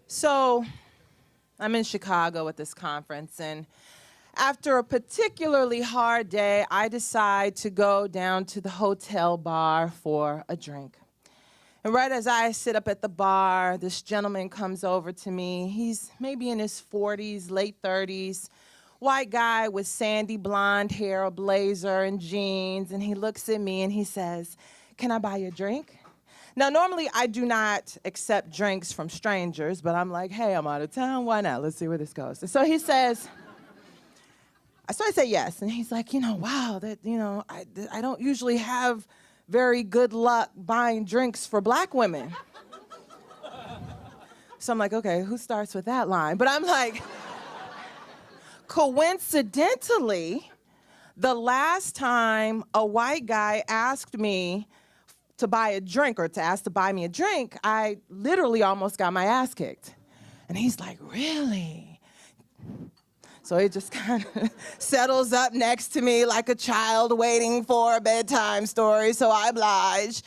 So I'm in Chicago at this conference, and after a particularly hard day, I decide to go down to the hotel bar for a drink. And right as I sit up at the bar, this gentleman comes over to me. He's maybe in his 40s, late 30s, white guy with sandy blonde hair, a blazer and jeans, and he looks at me and he says, "Can I buy you a drink?" Now, normally I do not accept drinks from strangers, but I'm like, hey, I'm out of town, why not? Let's see where this goes. And so he says, so I say yes, and he's like, wow, I don't usually have very good luck buying drinks for black women. So I'm like, okay, who starts with that line? But I'm like, coincidentally, the last time a white guy asked me to buy a drink or to ask to buy me a drink, I literally almost got my ass kicked. And he's like, really? So he just kind of settles up next to me like a child waiting for a bedtime story, so I oblige.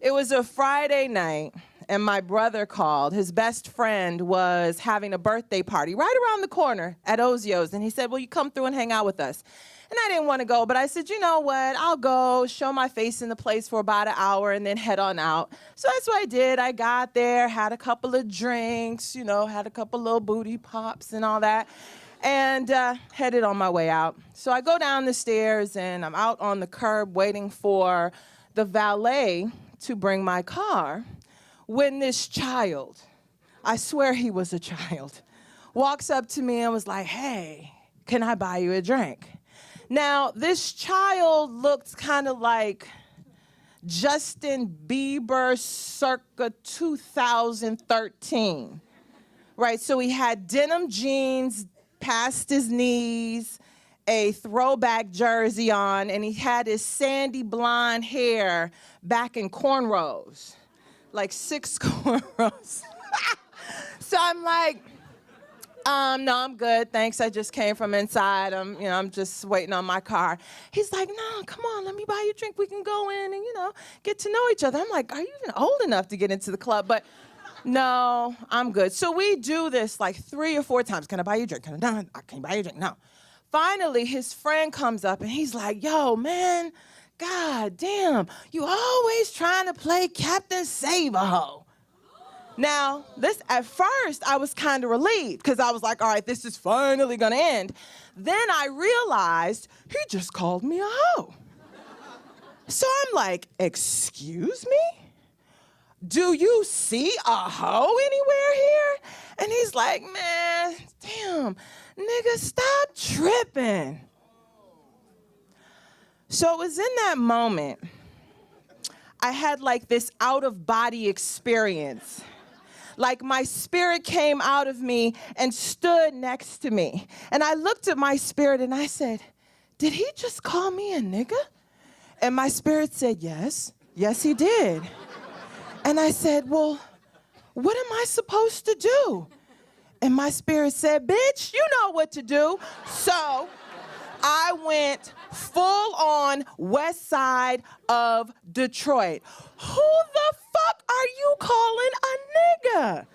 It was a Friday night, and my brother called. His best friend was having a birthday party right around the corner at Ozio's, and he said, will you come through and hang out with us? And I didn't want to go, but I said, you know what, I'll go, show my face in the place for about an hour, and then head on out. So that's what I did. I got there, had a couple of drinks, had a couple little booty pops and all that, and headed on my way out. So I go down the stairs, and I'm out on the curb waiting for the valet to bring my car, when this child, I swear he was a child, walks up to me and was like, hey, can I buy you a drink? Now, this child looked kind of like Justin Bieber circa 2013, right? So he had denim jeans past his knees, a throwback jersey on, and he had his sandy blonde hair back in cornrows, like 6 cornrows. So I'm like, no, I'm good, thanks, I just came from inside, I'm just waiting on my car. He's like, no, come on, let me buy you a drink, we can go in and, get to know each other. I'm like, are you even old enough to get into the club? But no, I'm good. So we do this like 3 or 4 times. Can I buy you a drink? Can I buy you a drink? No. Finally, his friend comes up and he's like, yo, man, god damn, you always trying to play Captain Save-A-Ho. Now, at first, I was kind of relieved because I was like, all right, this is finally going to end. Then I realized he just called me a hoe. So I'm like, excuse me? Do you see a hoe anywhere here? And he's like, man, damn, nigga, stop tripping. So it was in that moment, I had like this out-of-body experience. Like my spirit came out of me and stood next to me. And I looked at my spirit and I said, did he just call me a nigga? And my spirit said, yes, he did. And I said, well, what am I supposed to do? And my spirit said, bitch, you know what to do. So I went full on west side of Detroit. Who the fuck are you calling a nigga?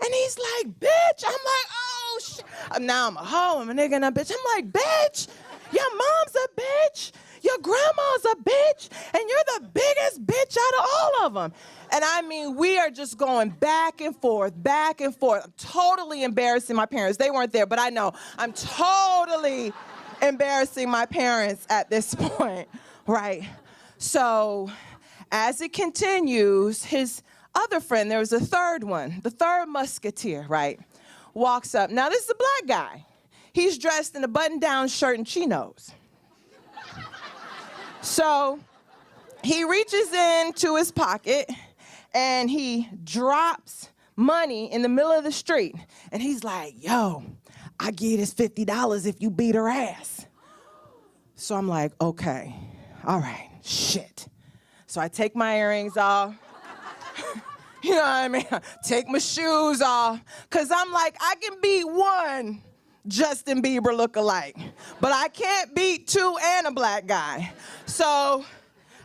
And he's like, bitch. I'm like, oh, shit. Now I'm a hoe, I'm a nigga, and a bitch. I'm like, bitch, your mom's a bitch, your grandma's a bitch, and you're the biggest bitch out of all of them. And I mean, we are just going back and forth, back and forth. I'm totally embarrassing my parents. They weren't there, but I know I'm totally embarrassing my parents at this point, right? So as it continues, his other friend, there was a third one, the third musketeer, right, walks up. Now this is a black guy. He's dressed in a button-down shirt and chinos. So he reaches into his pocket and he drops money in the middle of the street. And he's like, yo, I give you this $50 if you beat her ass. So I'm like, okay, all right, shit. So I take my earrings off. You know what I mean? Take my shoes off. Because I'm like, I can beat one Justin Bieber lookalike, but I can't beat 2 and a black guy. So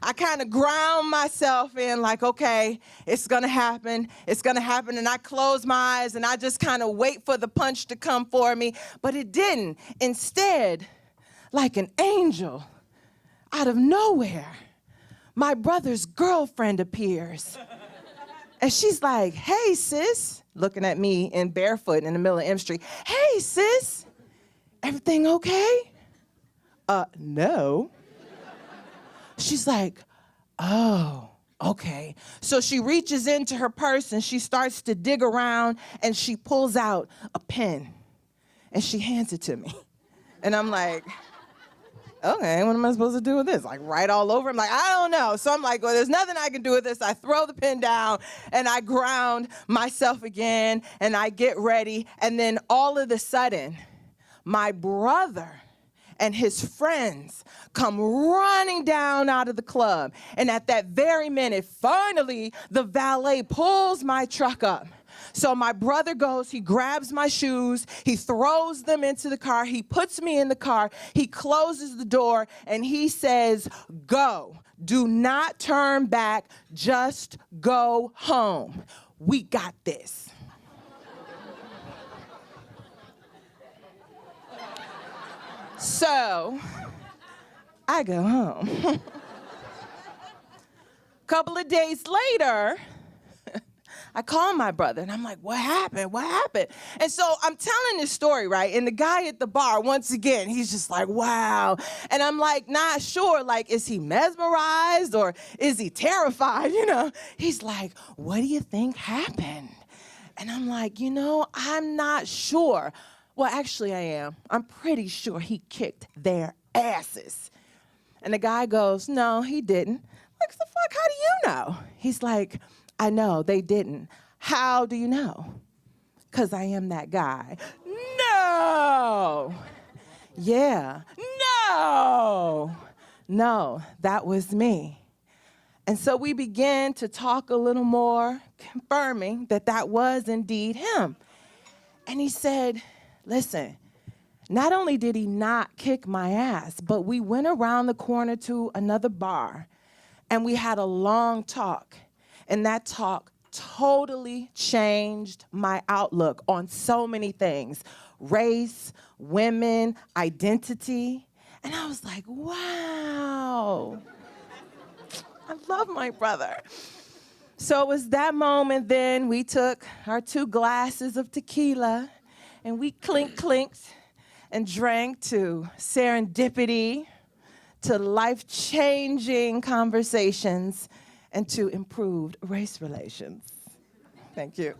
I kind of ground myself in like, okay, it's going to happen. It's going to happen. And I close my eyes and I just kind of wait for the punch to come for me. But it didn't. Instead, like an angel, out of nowhere, my brother's girlfriend appears. And she's like, hey, sis, looking at me in barefoot in the middle of M Street. Hey, sis, everything okay? No. She's like, oh, okay. So she reaches into her purse and she starts to dig around and she pulls out a pen and she hands it to me. And I'm like, okay, what am I supposed to do with this? Like write all over? I'm like, I don't know. So I'm like, well, there's nothing I can do with this. I throw the pen down and I ground myself again and I get ready. And then all of a sudden, my brother and his friends come running down out of the club. And at that very minute, finally, the valet pulls my truck up. So my brother goes, he grabs my shoes, he throws them into the car, he puts me in the car, he closes the door, and he says, go. Do not turn back, just go home. We got this. So I go home. Couple of days later, I call my brother and I'm like, what happened? What happened? And so I'm telling this story, right? And the guy at the bar, once again, he's just like, wow. And I'm like, not sure, like, is he mesmerized or is he terrified? You know, he's like, what do you think happened? And I'm like, I'm not sure. Well, actually I am. I'm pretty sure he kicked their asses. And the guy goes, no, he didn't. Like, the fuck, how do you know? He's like, I know, they didn't. How do you know? Because I am that guy. No! Yeah. No! No, that was me. And so we began to talk a little more, confirming that that was indeed him. And he said, listen, not only did he not kick my ass, but we went around the corner to another bar and we had a long talk. And that talk totally changed my outlook on so many things. Race, women, identity. And I was like, wow. I love my brother. So it was that moment then we took our 2 glasses of tequila and we clinked and drank to serendipity, to life-changing conversations, and to improved race relations. Thank you.